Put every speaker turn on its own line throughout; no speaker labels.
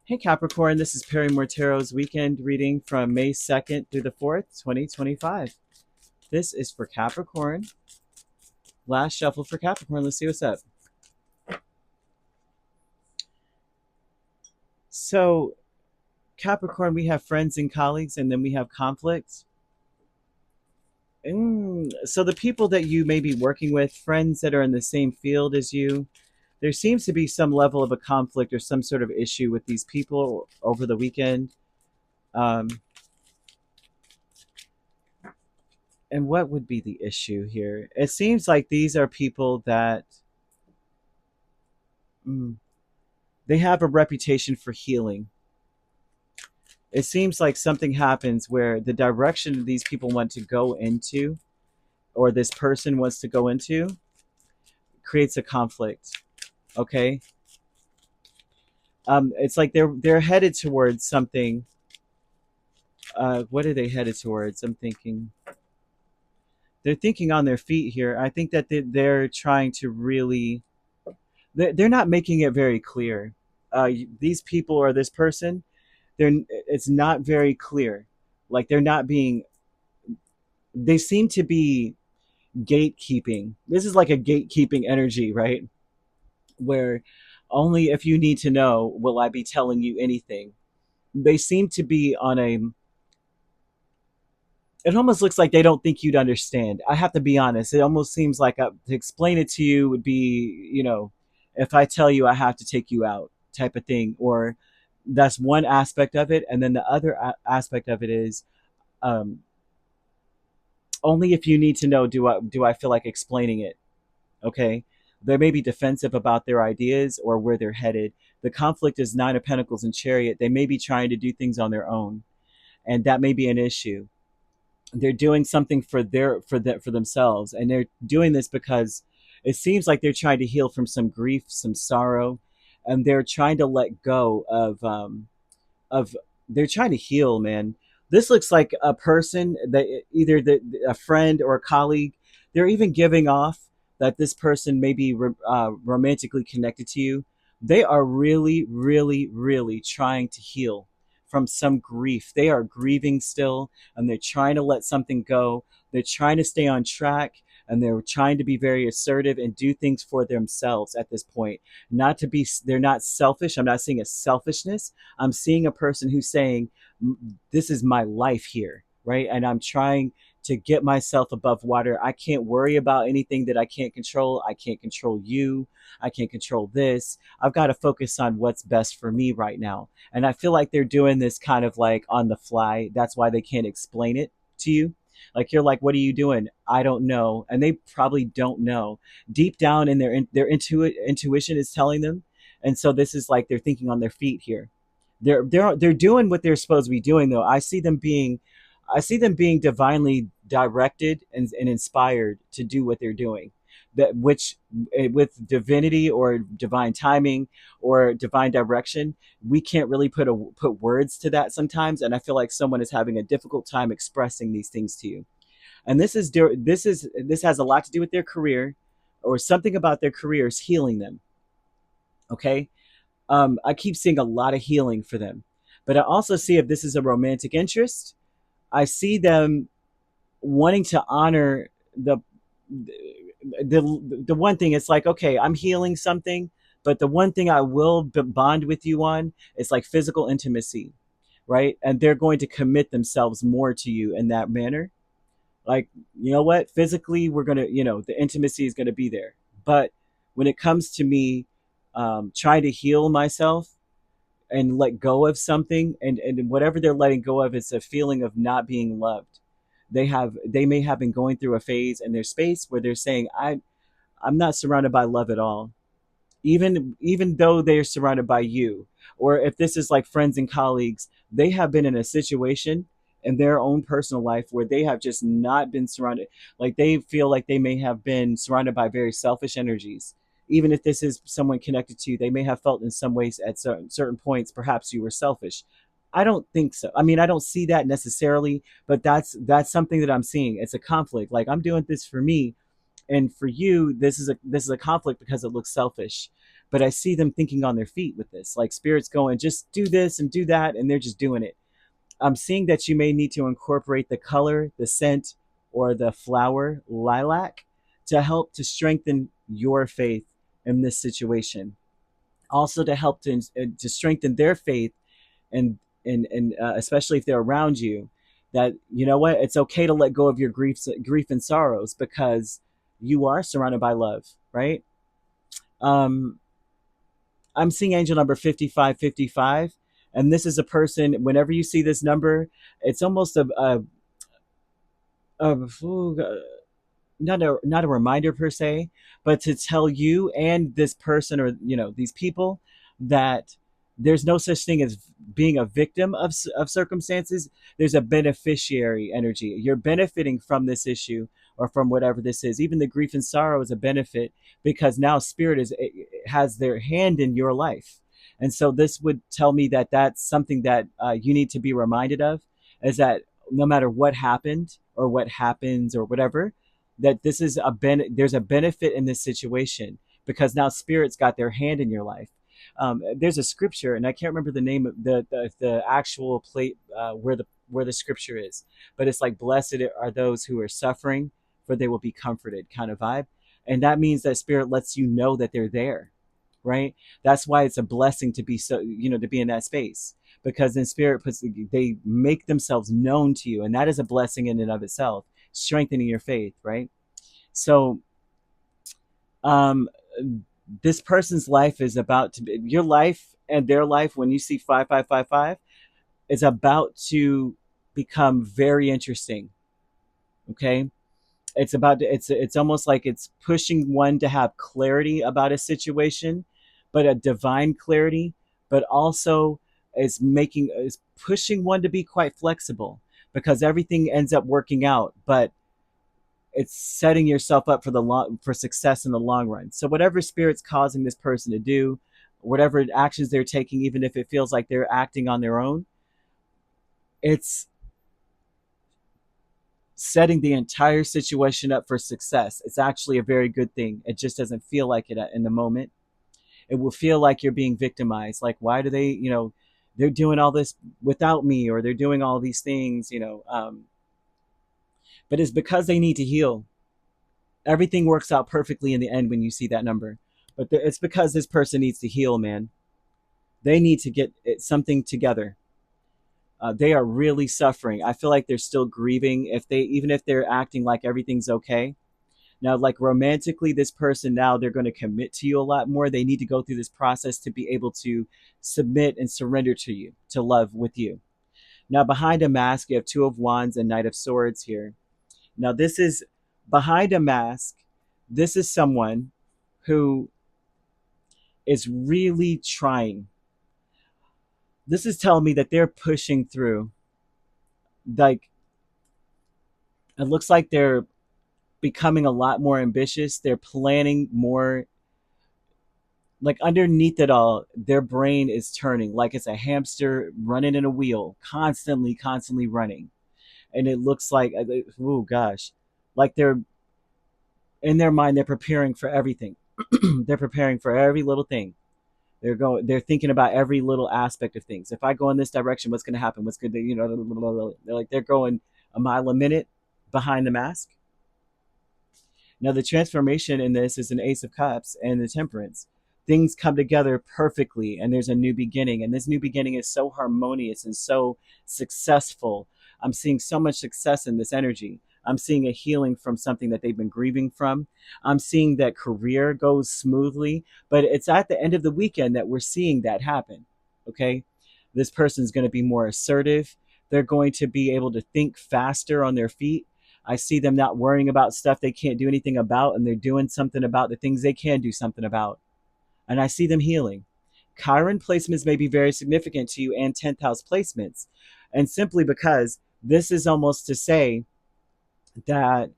Hey Capricorn, this is Perrymore Tarot's weekend reading from May 2nd through the 4th, 2025. This is for Capricorn. Last shuffle for Capricorn. Let's see what's up. So, Capricorn, we have friends and colleagues, and then we have conflicts. So, the people that you may be working with, friends that are in the same field as you, there seems to be some level of a conflict or some sort of issue with these people over the weekend. Um, and what would be the issue here? It seems like these are people that mm, they have a reputation for healing. It seems like something happens where the direction these people want to go into, or this person wants to go into, creates a conflict. Okay, it's like they're headed towards something. What are they headed towards? I'm thinking they're thinking on their feet here. I think that they're trying to really. They're not making it very clear. These people or this person, it's not very clear. Like they're not being. They seem to be gatekeeping. This is like a gatekeeping energy, right? Where only if you need to know will I be telling you anything. They seem to be on a. It almost looks like they don't think you'd understand. I have to be honest. It almost seems like to explain it to you would be, if I tell you I have to take you out type of thing. Or that's one aspect of it. And then the other aspect of it is um, only if you need to know do I feel like explaining it. Okay, they may be defensive about their ideas or where they're headed. The conflict is Nine of Pentacles and Chariot. They may be trying to do things on their own, and that may be an issue. They're doing something for themselves, and they're doing this because it seems like they're trying to heal from some grief, some sorrow, and they're trying to let go of they're trying to heal, man. This looks like a person that either a friend or a colleague. They're even giving off that this person may be romantically connected to you. They are really, really, really trying to heal from some grief. They are grieving still, and they're trying to let something go. They're trying to stay on track, and they're trying to be very assertive and do things for themselves at this point. Not to be, they're not selfish. I'm not seeing a selfishness. I'm seeing a person who's saying, this is my life here, right? And I'm trying to get myself above water. I can't worry about anything that I can't control. I can't control you. I can't control this. I've got to focus on what's best for me right now. And I feel like they're doing this kind of like on the fly. That's why they can't explain it to you. Like you're like, what are you doing? I don't know, and they probably don't know. Deep down in their intuition is telling them, and so this is like they're thinking on their feet here. They're doing what they're supposed to be doing though. I see them being divinely directed and inspired to do what they're doing, that which with divinity or divine timing or divine direction, we can't really put words to that sometimes, and I feel like someone is having a difficult time expressing these things to you. And this has a lot to do with their career, or something about their career is healing them. Okay, I keep seeing a lot of healing for them, but I also see if this is a romantic interest. I see them wanting to honor the one thing. It's like, okay, I'm healing something, but the one thing I will bond with you on is like physical intimacy, right? And they're going to commit themselves more to you in that manner. Like, you know what, physically we're gonna, the intimacy is gonna be there, but when it comes to me trying to heal myself and let go of something, and whatever they're letting go of is a feeling of not being loved. They may have been going through a phase in their space where they're saying, I'm not surrounded by love at all, even though they're surrounded by you. Or if this is like friends and colleagues, they have been in a situation in their own personal life where they have just not been surrounded. Like they feel like they may have been surrounded by very selfish energies. Even if this is someone connected to you, they may have felt in some ways at certain points perhaps you were selfish. I don't think so. I mean, I don't see that necessarily, but that's something that I'm seeing. It's a conflict. Like, I'm doing this for me, and for you this is a conflict because it looks selfish. but I see them thinking on their feet with this, like spirits going, just do this and do that, and they're just doing it. I'm seeing that you may need to incorporate the color, the scent, or the flower lilac to help to strengthen your faith in this situation. Also to help to strengthen their faith, and especially if they're around you, that you know what, it's okay to let go of your grief and sorrows because you are surrounded by love, right? Um, I'm seeing angel number 5555, and this is a person. Whenever you see this number, it's almost a not a reminder per se, but to tell you and this person, or these people, that there's no such thing as being a victim of circumstances. There's a beneficiary energy. You're benefiting from this issue or from whatever this is. Even the grief and sorrow is a benefit because now spirit has their hand in your life. And so this would tell me that that's something that you need to be reminded of, is that no matter what happened or what happens or whatever, that this is there's a benefit in this situation because now spirits got their hand in your life. There's a scripture, and I can't remember the name of the actual plate where the scripture is, but it's like, blessed are those who are suffering, for they will be comforted, kind of vibe. And that means that spirit lets you know that they're there, right? That's why it's a blessing to be to be in that space, because then spirit they make themselves known to you, and that is a blessing in and of itself, strengthening your faith, right? So um this person's life is about to be, your life and their life, when you see 5555, is about to become very interesting. Okay, it's almost like it's pushing one to have clarity about a situation, but a divine clarity, but also is pushing one to be quite flexible, because everything ends up working out, but it's setting yourself up for success in the long run. So whatever spirit's causing this person to do, whatever actions they're taking, even if it feels like they're acting on their own, it's setting the entire situation up for success. It's actually a very good thing. It just doesn't feel like it in the moment. It will feel like you're being victimized. Like, why do they, they're doing all this without me, or they're doing all these things, but it's because they need to heal. Everything works out perfectly in the end when you see that number. But it's because this person needs to heal, man. They need to get something together. They are really suffering. I feel like they're still grieving. Even if they're acting like everything's okay. Now, like romantically, this person, now they're going to commit to you a lot more. They need to go through this process to be able to submit and surrender to you, to love with you. Now, behind a mask, you have Two of Wands and Knight of Swords here. Now, this is behind a mask. This is someone who is really trying. This is telling me that they're pushing through. Like, it looks like they're becoming a lot more ambitious. They're planning more. Like, underneath it all, their brain is turning like it's a hamster running in a wheel, constantly running. And it looks like, oh gosh, like they're in their mind, they're preparing for everything. They're preparing for every little thing. They're thinking about every little aspect of things. If I go in this direction, what's going to happen? What's going to, they're going a mile a minute behind the mask. Now, the transformation in this is an Ace of Cups and the Temperance. Things come together perfectly, and there's a new beginning. And this new beginning is so harmonious and so successful. I'm seeing so much success in this energy. I'm seeing a healing from something that they've been grieving from. I'm seeing that career goes smoothly, but it's at the end of the weekend that we're seeing that happen. Okay? This person's going to be more assertive. They're going to be able to think faster on their feet. I see them not worrying about stuff they can't do anything about, and they're doing something about the things they can do something about. And I see them healing. Chiron placements may be very significant to you, and 10th house placements. And simply because this is almost to say that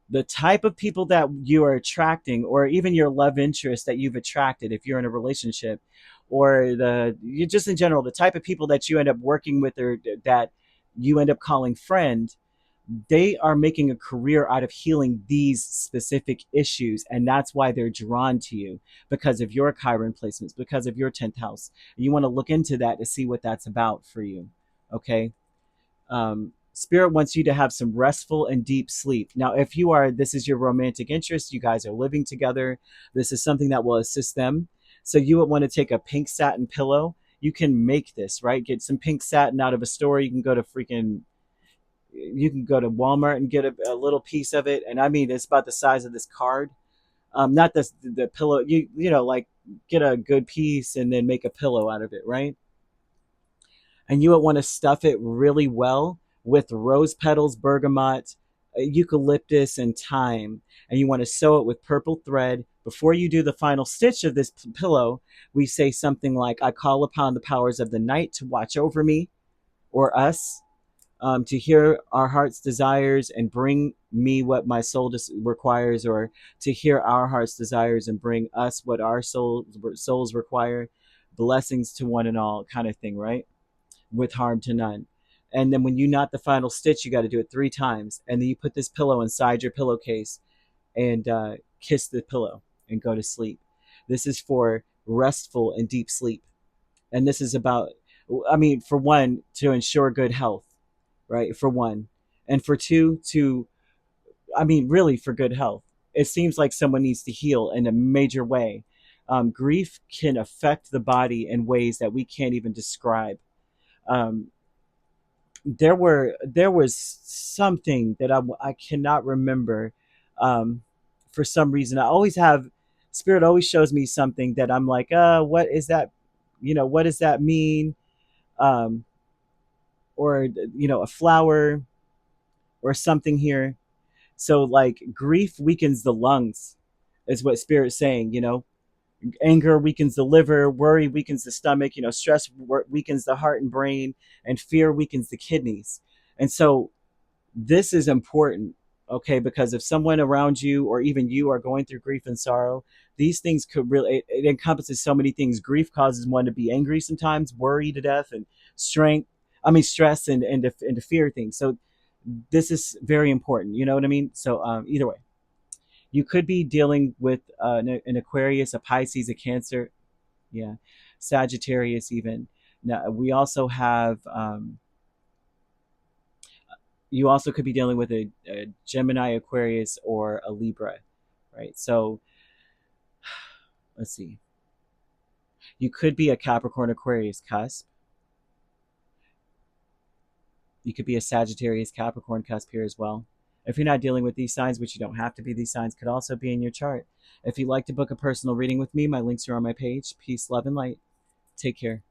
the type of people that you are attracting, or even your love interest that you've attracted if you're in a relationship, or you just in general, the type of people that you end up working with, or that you end up calling friend, they are making a career out of healing these specific issues, and that's why they're drawn to you, because of your Chiron placements, because of your 10th house. You want to look into that to see what that's about for you. Okay. Spirit wants you to have some restful and deep sleep. Now, if you are, this is your romantic interest, you guys are living together, this is something that will assist them. So you would want to take a pink satin pillow. You can make this, right? Get some pink satin out of a store. You can go to Walmart and get a little piece of it. And I mean, it's about the size of this card. Not the pillow, like get a good piece and then make a pillow out of it, right? And you would want to stuff it really well with rose petals, bergamot, eucalyptus, and thyme. And you want to sew it with purple thread. Before you do the final stitch of this pillow, we say something like, I call upon the powers of the night to watch over me or us, to hear our heart's desires and bring me what my soul requires, or to hear our heart's desires and bring us what our souls require. Blessings to one and all, kind of thing, right? With harm to none. And then when you knot the final stitch, you got to do it 3 times. And then you put this pillow inside your pillowcase and kiss the pillow and go to sleep. This is for restful and deep sleep. And this is about, I mean, for one, to ensure good health, right? For one. And for two, really, for good health. It seems like someone needs to heal in a major way. Grief can affect the body in ways that we can't even describe. Um, there was something that I cannot remember. For some reason, I always have, spirit always shows me something that I'm like, what is that? What does that mean? Um, or a flower or something here. So like grief weakens the lungs, is what spirit's saying. Anger weakens the liver, worry weakens the stomach, stress weakens the heart and brain, and fear weakens the kidneys. And so this is important, okay? Because if someone around you or even you are going through grief and sorrow, these things could really, it encompasses so many things. Grief causes one to be angry sometimes, worry to death, and stress and to fear things. So this is very important. You know what I mean? So either way, you could be dealing with an Aquarius, a Pisces, a Cancer, yeah, Sagittarius even. Now we also have. You also could be dealing with a Gemini, Aquarius, or a Libra, right? So let's see. You could be a Capricorn, Aquarius cusp. You could be a Sagittarius, Capricorn cusp here as well. If you're not dealing with these signs, which you don't have to be, these signs could also be in your chart. If you'd like to book a personal reading with me, my links are on my page. Peace, love, and light. Take care.